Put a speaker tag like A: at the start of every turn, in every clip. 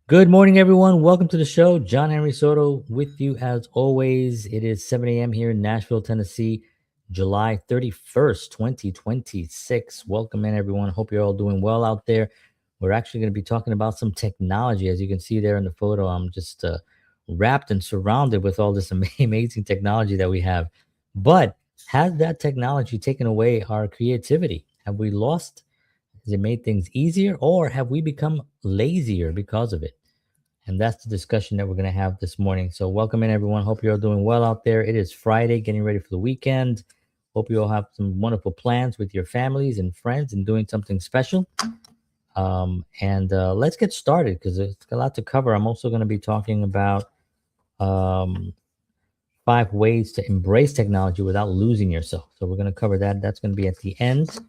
A: Good morning, everyone. Welcome to the show. John Henry Soto with you as always. It is 7 a.m. here in Nashville, Tennessee, July 31st, 2026. Welcome in, everyone. Hope you're all doing well out there. We're actually going to be talking about some technology. As you can see there in the photo, I'm just wrapped and surrounded with all this amazing technology that we have. But has that technology taken away our creativity? Have we lost? Has it made things easier, or have we become lazier because of it? And that's the discussion that we're going to have this morning. So, welcome in, everyone. Hope you're all doing well out there. It is Friday, getting ready for the weekend. Hope you all have some wonderful plans with your families and friends and doing something special. And let's get started because there's a lot to cover. I'm also going to be talking about um, 5 ways to embrace technology without losing yourself. So, we're going to cover that. That's going to be at the end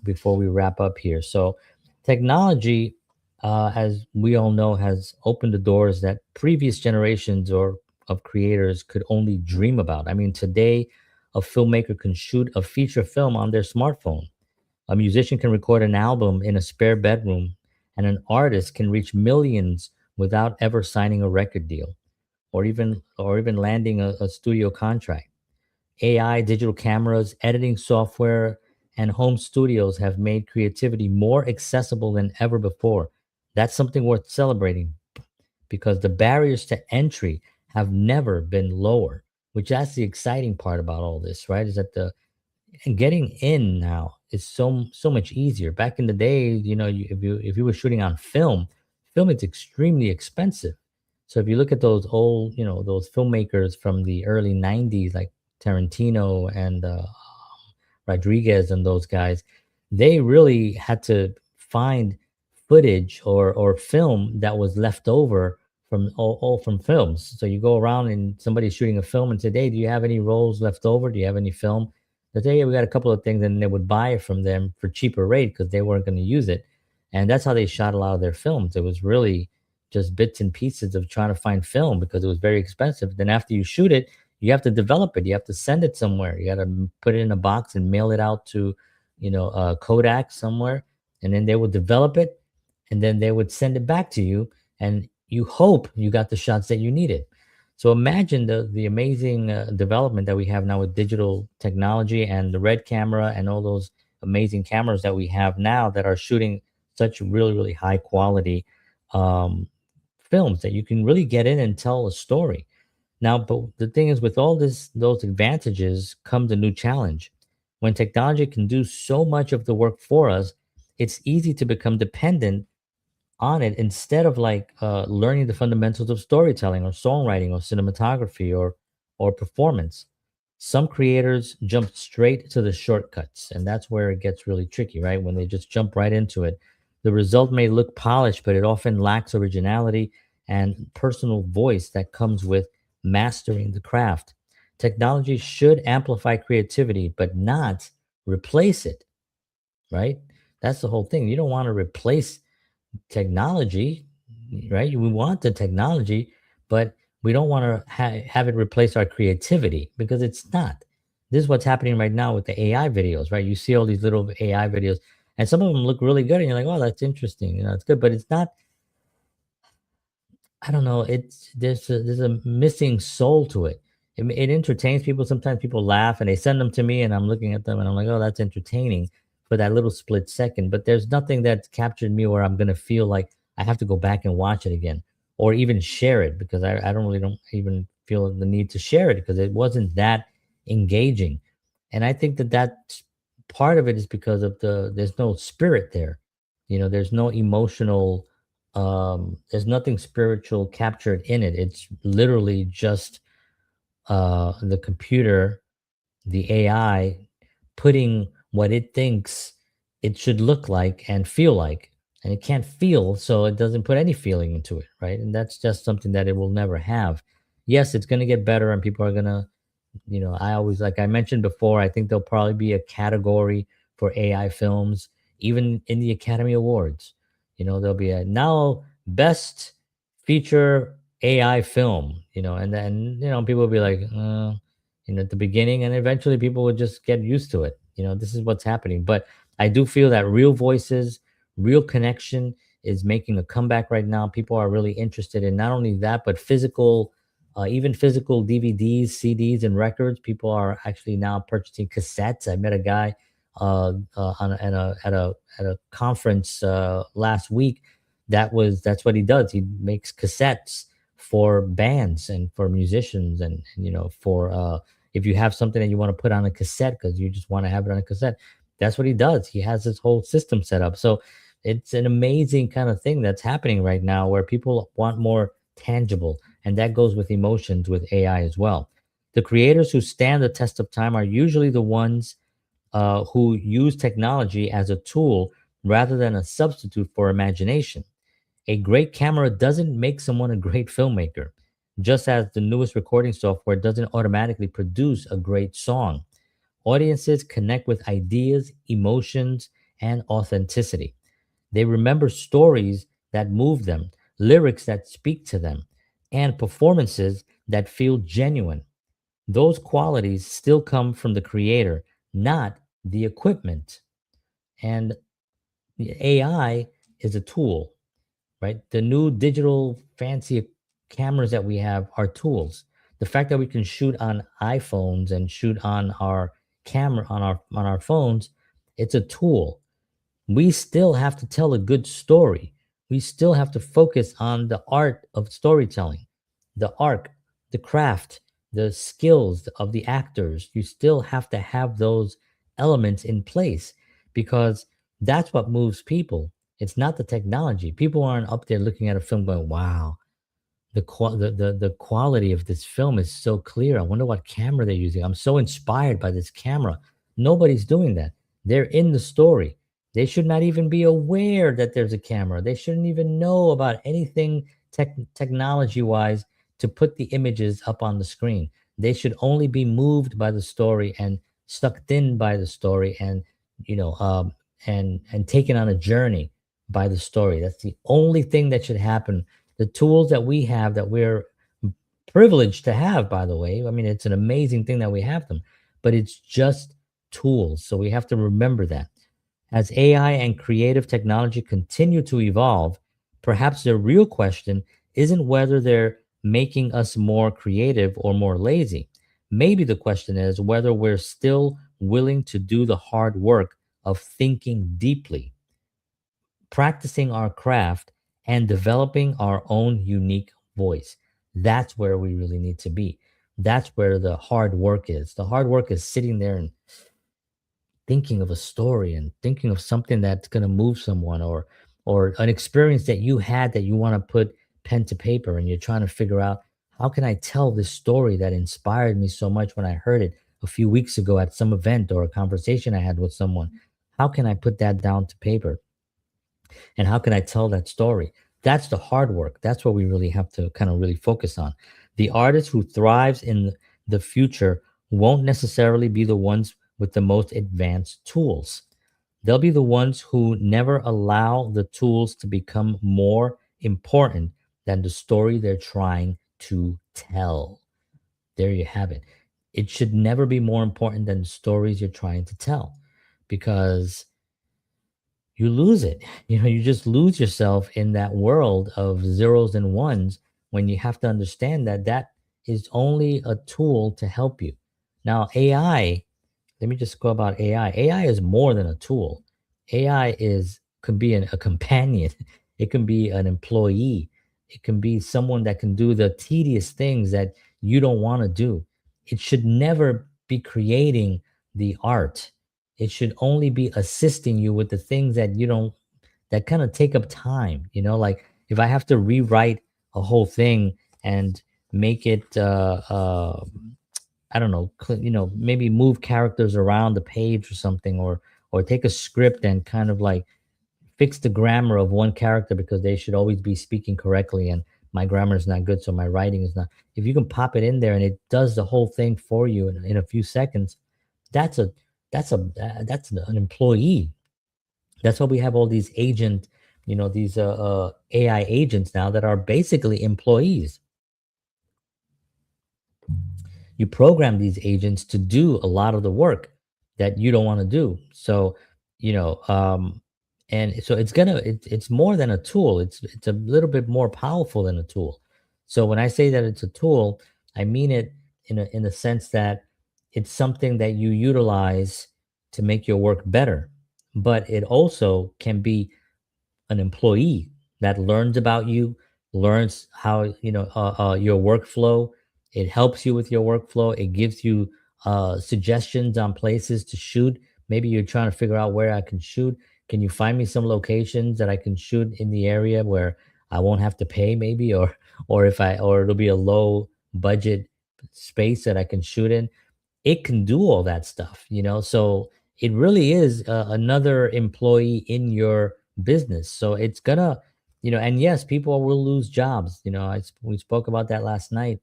A: before we wrap up here. So, technology, as we all know, has opened the doors that previous generations or of creators could only dream about. I mean, today, a filmmaker can shoot a feature film on their smartphone. A musician can record an album in a spare bedroom, and an artist can reach millions without ever signing a record deal or even landing a studio contract. AI, digital cameras, editing software, and home studios have made creativity more accessible than ever before. That's something worth celebrating because the barriers to entry have never been lower, which that's the exciting part about all this, right? Is that the and getting in now is so much easier. Back in the day, if you were shooting on film is extremely expensive. So if you look at those old, those filmmakers from the early '90s, like Tarantino and Rodriguez and those guys, they really had to find footage or film that was left over from all from films. So you go around and somebody's shooting a film and say, "Hey, do you have any rolls left over? Do you have any film?" They say, "Yeah, we got a couple of things," and they would buy it from them for cheaper rate because they weren't going to use it. And that's how they shot a lot of their films. It was really just bits and pieces of trying to find film because it was very expensive. Then after you shoot it, you have to develop it. You have to send it somewhere. You got to put it in a box and mail it out to, Kodak somewhere, and then they would develop it, and then they would send it back to you, and you hope you got the shots that you needed. So imagine the amazing development that we have now with digital technology and the red camera and all those amazing cameras that we have now that are shooting such really high quality um, films that you can really get in and tell a story. Now, but the thing is, with all those advantages comes a new challenge. When technology can do so much of the work for us, it's easy to become dependent on it instead of learning the fundamentals of storytelling or songwriting or cinematography or performance. Some creators jump straight to the shortcuts, and that's where it gets really tricky, right? When they just jump right into it. The result may look polished, but it often lacks originality and personal voice that comes with mastering the craft. Technology should amplify creativity, but not replace it, right? That's the whole thing. You don't want to replace technology, right? We want the technology, but we don't want to have it replace our creativity because it's not. This is what's happening right now with the AI videos, right? You see all these little AI videos, and some of them look really good, and you're like, "Oh, that's interesting," it's good, but it's not. I don't know. It's there's a missing soul to it. It entertains people. Sometimes people laugh and they send them to me, and I'm looking at them and I'm like, oh, that's entertaining for that little split second. But there's nothing that's captured me where I'm gonna feel like I have to go back and watch it again, or even share it because I don't even feel the need to share it because it wasn't that engaging. And I think that part of it is because of there's no spirit there. There's no emotional there's nothing spiritual captured in it. It's literally just the computer, the AI putting what it thinks it should look like and feel like, and it can't feel, so it doesn't put any feeling into it, right? And that's just something that it will never have. Yes, it's going to get better and people are going to, I always, like I mentioned before, I think there'll probably be a category for AI films, even in the Academy Awards. There'll be a now best feature AI film, and then, people will be like, at the beginning, and eventually people would just get used to it. This is what's happening. But I do feel that real voices, real connection is making a comeback right now. People are really interested in not only that, but physical, even physical DVDs, CDs, and records. People are actually now purchasing cassettes. I met a guy at a conference last week. That's what he does. He makes cassettes for bands and for musicians, and for if you have something that you want to put on a cassette because you just want to have it on a cassette, that's what he does. He has this whole system set up. So it's an amazing kind of thing that's happening right now where people want more tangible, and that goes with emotions with AI as well. The creators who stand the test of time are usually the ones who use technology as a tool rather than a substitute for imagination. A great camera doesn't make someone a great filmmaker, just as the newest recording software doesn't automatically produce a great song. Audiences connect with ideas, emotions, and authenticity. They remember stories that move them, lyrics that speak to them, and performances that feel genuine. Those qualities still come from the creator, not the equipment. And the AI is a tool, right? The new digital fancy cameras that we have are tools. The fact that we can shoot on iPhones and shoot on our camera on our phones, it's a tool. We still have to tell a good story. We still have to focus on the art of storytelling, the art, the craft, the skills of the actors. You still have to have those elements in place because that's what moves people. It's not the technology. People aren't up there looking at a film going, wow, the quality of this film is so clear. I wonder what camera they're using. I'm so inspired by this camera. Nobody's doing that. They're in the story. They should not even be aware that there's a camera. They shouldn't even know about anything technology wise to put the images up on the screen. They should only be moved by the story and sucked in by the story, and you know and taken on a journey by the story. That's the only thing that should happen. The tools that we have, that we're privileged to have, by the way, I mean, it's an amazing thing that we have them, but it's just tools. So we have to remember that. As AI and creative technology continue to evolve, perhaps the real question isn't whether they're making us more creative or more lazy. Maybe the question is whether we're still willing to do the hard work of thinking deeply, practicing our craft, and developing our own unique voice. That's where we really need to be. That's where the hard work is. The hard work is sitting there and thinking of a story and thinking of something that's going to move someone, or an experience that you had that you want to put pen to paper, and you're trying to figure out, how can I tell this story that inspired me so much when I heard it a few weeks ago at some event or a conversation I had with someone? How can I put that down to paper? And how can I tell that story? That's the hard work. That's what we really have to kind of really focus on. The artist who thrives in the future won't necessarily be the ones with the most advanced tools. They'll be the ones who never allow the tools to become more important than the story they're trying to tell. There you have it. It should never be more important than the stories you're trying to tell, because you lose it. You just lose yourself in that world of zeros and ones, when you have to understand that that is only a tool to help you. Now, AI, let me just go about AI. AI is more than a tool. AI is could be a companion. It can be an employee. It can be someone that can do the tedious things that you don't want to do. It should never be creating the art. It should only be assisting you with the things that you don't, that kind of take up time. Like if I have to rewrite a whole thing and make it I don't know, maybe move characters around the page or something, or take a script and kind of like fix the grammar of one character because they should always be speaking correctly, and my grammar is not good, so my writing is not. If you can pop it in there and it does the whole thing for you in a few seconds, that's a that's an employee. That's why we have all these these AI agents now that are basically employees. You program these agents to do a lot of the work that you don't want to do. So, you know, um, And so it's more than a tool. It's a little bit more powerful than a tool. So when I say that it's a tool, I mean it in a sense that it's something that you utilize to make your work better. But it also can be an employee that learns about you, learns how your workflow. It helps you with your workflow. It gives you suggestions on places to shoot. Maybe you're trying to figure out where I can shoot. Can you find me some locations that I can shoot in the area where I won't have to pay, maybe, or it'll be a low budget space that I can shoot in. It can do all that stuff, so it really is another employee in your business. So it's gonna, and yes, people will lose jobs. We spoke about that last night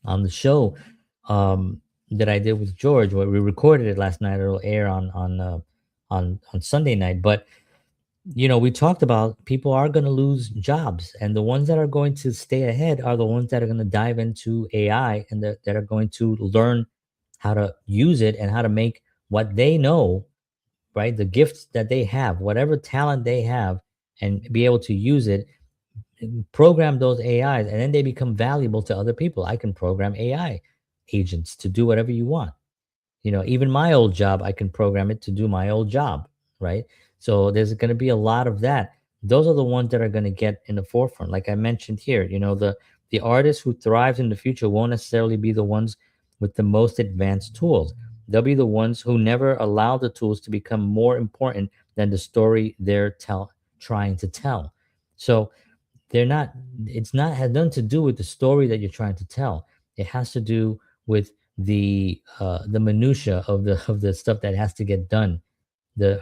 A: on the show that I did with George. Where we recorded it last night. It'll air on Sunday night. But we talked about people are going to lose jobs, and the ones that are going to stay ahead are the ones that are going to dive into AI, and that are going to learn how to use it and how to make what they know, right? The gifts that they have, whatever talent they have, and be able to use it, and program those AIs, and then they become valuable to other people. I can program AI agents to do whatever you want. Even my old job, I can program it to do my old job, right? So there's going to be a lot of that. Those are the ones that are going to get in the forefront. Like I mentioned here, the artist who thrives in the future won't necessarily be the ones with the most advanced tools. They'll be the ones who never allow the tools to become more important than the story trying to tell. So they're not it's not has nothing to do with the story that you're trying to tell. It has to do with the minutia of the stuff that has to get done, the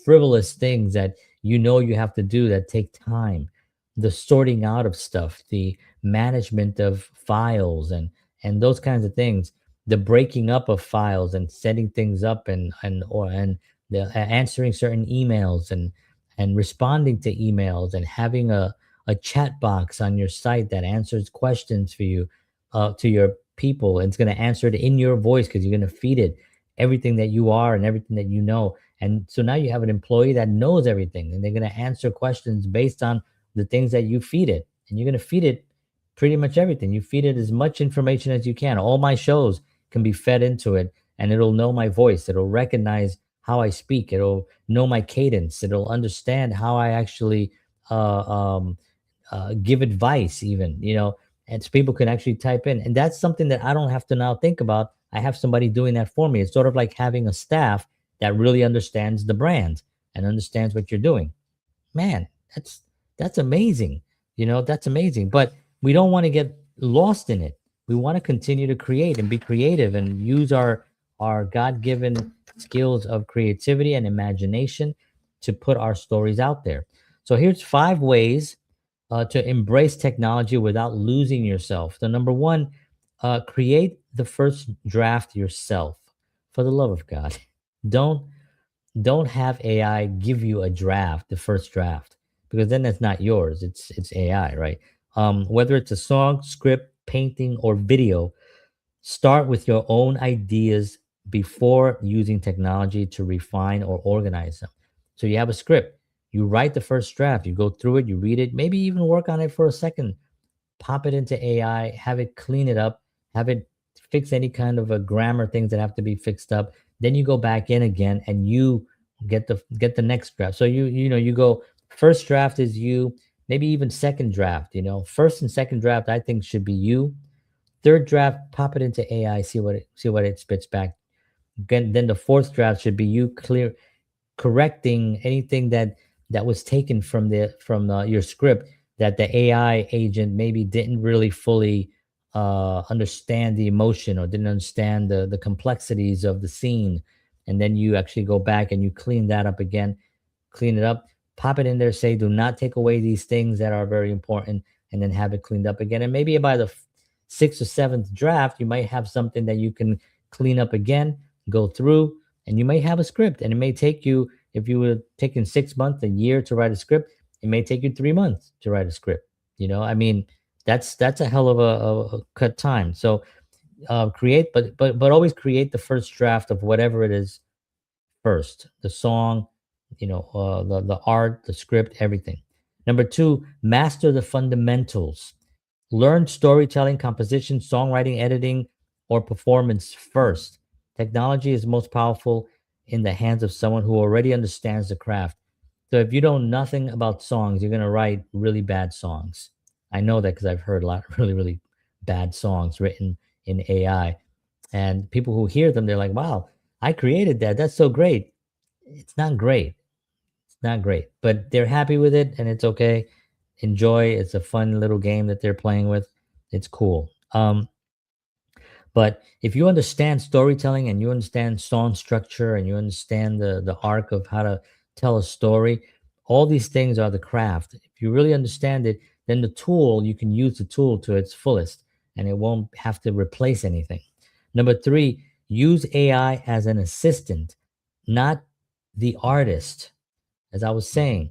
A: frivolous things that you have to do that take time, the sorting out of stuff, the management of files, and those kinds of things, the breaking up of files and setting things up, and the answering certain emails, and responding to emails, and having a chat box on your site that answers questions for you, to your people, and it's going to answer it in your voice because you're going to feed it everything that you are and everything that you know. And so now you have an employee that knows everything, and they're going to answer questions based on the things that you feed it. And you're going to feed it pretty much everything. You feed it as much information as you can. All my shows can be fed into it, and it'll know my voice. It'll recognize how I speak. It'll know my cadence. It'll understand how I actually uh, um, give advice, even, and so people can actually type in. And that's something that I don't have to now think about. I have somebody doing that for me. It's sort of like having a staff that really understands the brand and understands what you're doing. Man, that's amazing. That's amazing. But we don't want to get lost in it. We want to continue to create and be creative and use our God-given skills of creativity and imagination to put our stories out there. So here's 5 ways to embrace technology without losing yourself. The number one, create the first draft yourself. For the love of God, don't don't have AI give you a draft, the first draft, because then that's not yours. It's AI, right? Whether it's a song, script, painting, or video, start with your own ideas before using technology to refine or organize them. So you have a script, you write the first draft, you go through it, you read it, maybe even work on it for a second, pop it into AI, have it clean it up, have it fix any kind of a grammar things that have to be fixed up. Then you go back in again and you get the next draft. So you go, first draft is you, maybe even second draft, first and second draft I think should be you. Third draft, pop it into AI, see what it spits back. Then the fourth draft should be you correcting anything that was taken from your script, that the AI agent maybe didn't really fully understand the emotion, or didn't understand the complexities of the scene. And then you actually go back and you clean that up again, clean it up, pop it in there, say, do not take away these things that are very important, and then have it cleaned up again. And maybe by the sixth or seventh draft, you might have something that you can clean up again, go through, and you may have a script. And it may take you, if you were taking 6 months, a year to write a script, it may take you 3 months to write a script. I mean, that's a hell of a cut time. So create, but always create the first draft of whatever it is first, the song, the art, the script, everything. Number two, master the fundamentals. Learn storytelling, composition, songwriting, editing, or performance first. Technology is most powerful in the hands of someone who already understands the craft. So if you know nothing about songs, you're going to write really bad songs. I know that because I've heard a lot of really, really bad songs written in AI. And people who hear them, they're like, wow, I created that. That's so great. It's not great. It's not great, but they're happy with it and it's okay. Enjoy. It's a fun little game that they're playing with. It's cool. But if you understand storytelling and you understand song structure and you understand the arc of how to tell a story, all these things are the craft. If you really understand it, then the tool, you can use the tool to its fullest and it won't have to replace anything. Number three, use AI as an assistant, not the artist. As I was saying,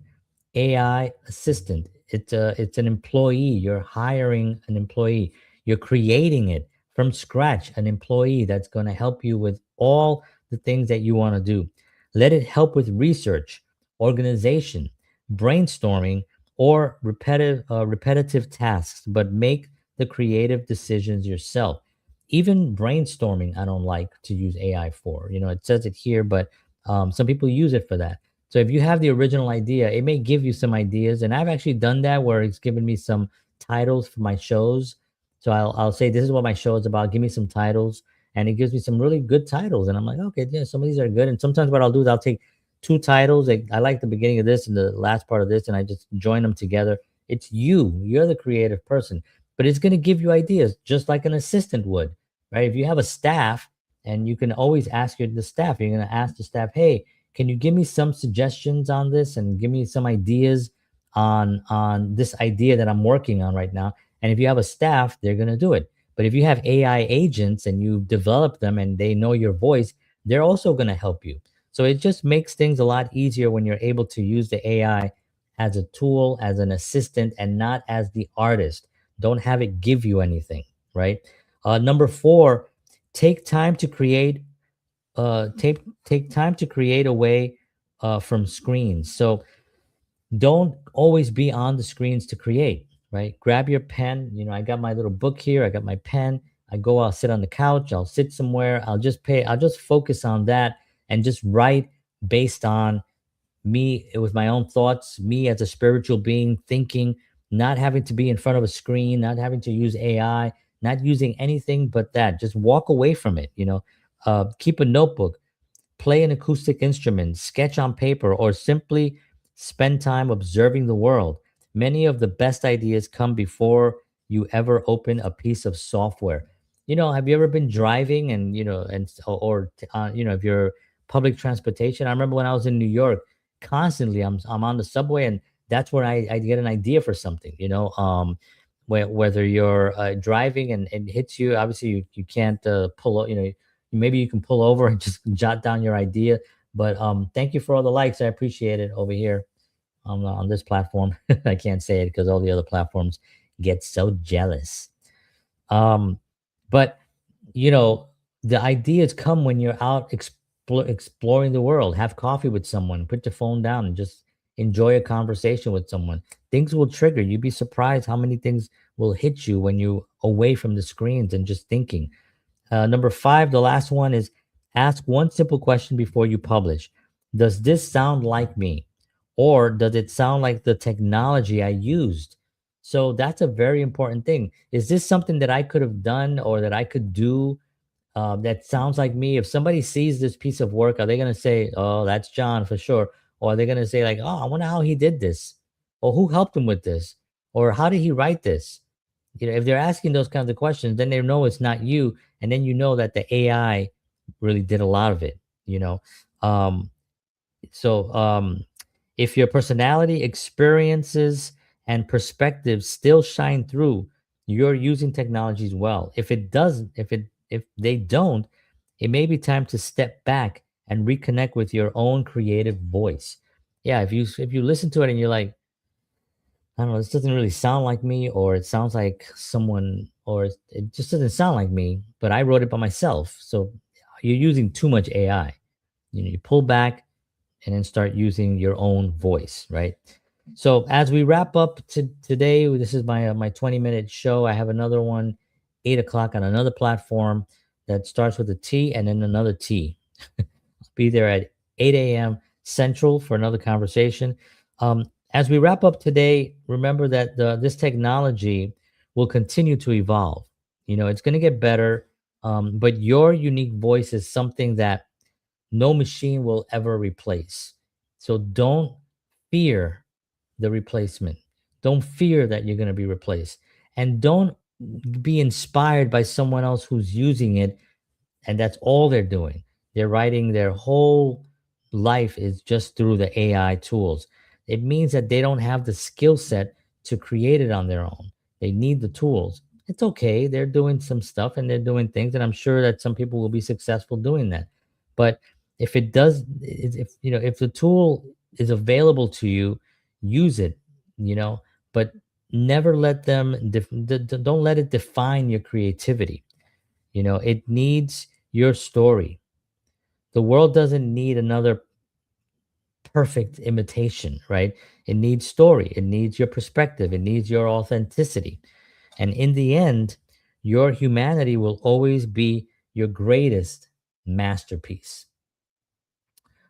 A: AI assistant. It's an employee. You're hiring an employee. You're creating it from scratch, an employee that's going to help you with all the things that you want to do. Let it help with research, organization, brainstorming, or repetitive tasks, but make the creative decisions yourself. Even brainstorming, I don't like to use AI for. It says it here, but some people use it for that. So if you have the original idea, it may give you some ideas. And I've actually done that where it's given me some titles for my shows. So I'll say, this is what my show is about. Give me some titles. And it gives me some really good titles. And I'm like, okay, yeah, some of these are good. And sometimes what I'll do is I'll take two titles. Like, I like the beginning of this and the last part of this, and I just join them together. It's you. You're the creative person. But it's going to give you ideas just like an assistant would, right? If you have a staff, and you can always ask the staff, you're going to ask the staff, hey, can you give me some suggestions on this and give me some ideas on this idea that I'm working on right now? And if you have a staff, they're going to do it. But if you have AI agents and you develop them and they know your voice, they're also going to help you. So it just makes things a lot easier when you're able to use the AI as a tool, as an assistant, and not as the artist. Don't have it give you anything, right? Number four, take time to create take time to create away from screens. So don't always be on the screens to create, right? Grab your pen. I got my little book here. I got my pen. I'll sit on the couch. I'll sit somewhere. I'll just focus on that and just write based on me with my own thoughts, me as a spiritual being thinking, not having to be in front of a screen, not having to use AI, not using anything but that. Just walk away from it. Keep a notebook, play an acoustic instrument, sketch on paper, or simply spend time observing the world. Many of the best ideas come before you ever open a piece of software. Have you ever been driving and, if you're public transportation? I remember when I was in New York, constantly I'm on the subway and that's where I get an idea for something, whether you're driving and it hits you, obviously you can't maybe you can pull over and just jot down your idea. But thank you for all the likes. I appreciate it over here on this platform. I can't say it because all the other platforms get so jealous. Um, but you know, the ideas come when you're out exploring the world. Have coffee with someone, put your phone down, and just enjoy a conversation with someone. Things will trigger. You'd be surprised how many things will hit you when you away from the screens and just thinking. Number five, the last one is ask one simple question before you publish. Does this sound like me? Or does it sound like the technology I used? So that's a very important thing. Is this something that I could have done or that I could do that sounds like me? If somebody sees this piece of work, are they going to say, oh, that's John for sure? Or are they going to say, like, oh, I wonder how he did this? Or who helped him with this? Or how did he write this? If they're asking those kinds of questions, then they know it's not you, and then you know that the AI really did a lot of it. You know, um, so if your personality, experiences, and perspectives still shine through, you're using technologies well. If it doesn't, if they don't, it may be time to step back and reconnect with your own creative voice. Yeah, if you listen to it and you're like, I don't know, this doesn't really sound like me, or it sounds like someone, or it just doesn't sound like me, but I wrote it by myself. So you're using too much AI. You pull back, and then start using your own voice, right? So as we wrap up today, this is my 20-minute show. I have another one, 8 o'clock on another platform that starts with a T and then another T. Be there at 8 a.m. Central for another conversation. As we wrap up today, remember that this technology will continue to evolve. It's going to get better, but your unique voice is something that no machine will ever replace. So don't fear the replacement. Don't fear that you're going to be replaced. And don't be inspired by someone else who's using it and that's all they're doing. They're writing their whole life is just through the AI tools. It means that they don't have the skill set to create it on their own. They need the tools. It's okay. They're doing some stuff and they're doing things, and I'm sure that some people will be successful doing that. But if it does, if the tool is available to you, use it. But never let them. Don't let it define your creativity. It needs your story. The world doesn't need another perfect imitation, right? It needs story. It needs your perspective. It needs your authenticity. And in the end, your humanity will always be your greatest masterpiece.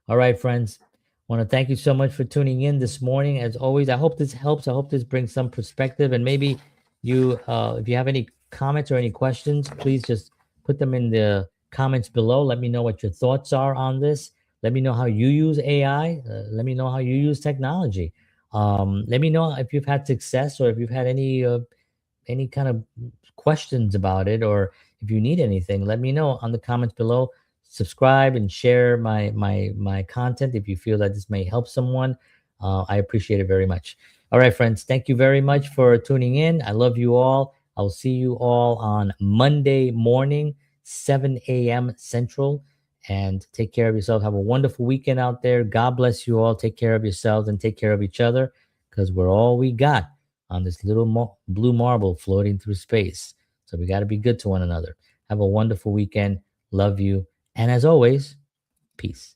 A: All right, friends. I want to thank you so much for tuning in this morning. As always, I hope this helps. I hope this brings some perspective. And maybe if you have any comments or any questions, please just put them in the comments below. Let me know what your thoughts are on this. Let me know how you use AI. Let me know how you use technology. Let me know if you've had success or if you've had any kind of questions about it, or if you need anything, let me know on the comments below. Subscribe and share my content if you feel that this may help someone. I appreciate it very much. All right, friends, thank you very much for tuning in. I love you all. I'll see you all on Monday morning, 7 a.m. Central. And take care of yourself. Have a wonderful weekend out there. God bless you all. Take care of yourselves and take care of each other, because we're all we got on this little blue marble floating through space. So we got to be good to one another. Have a wonderful weekend. Love you. And as always, peace.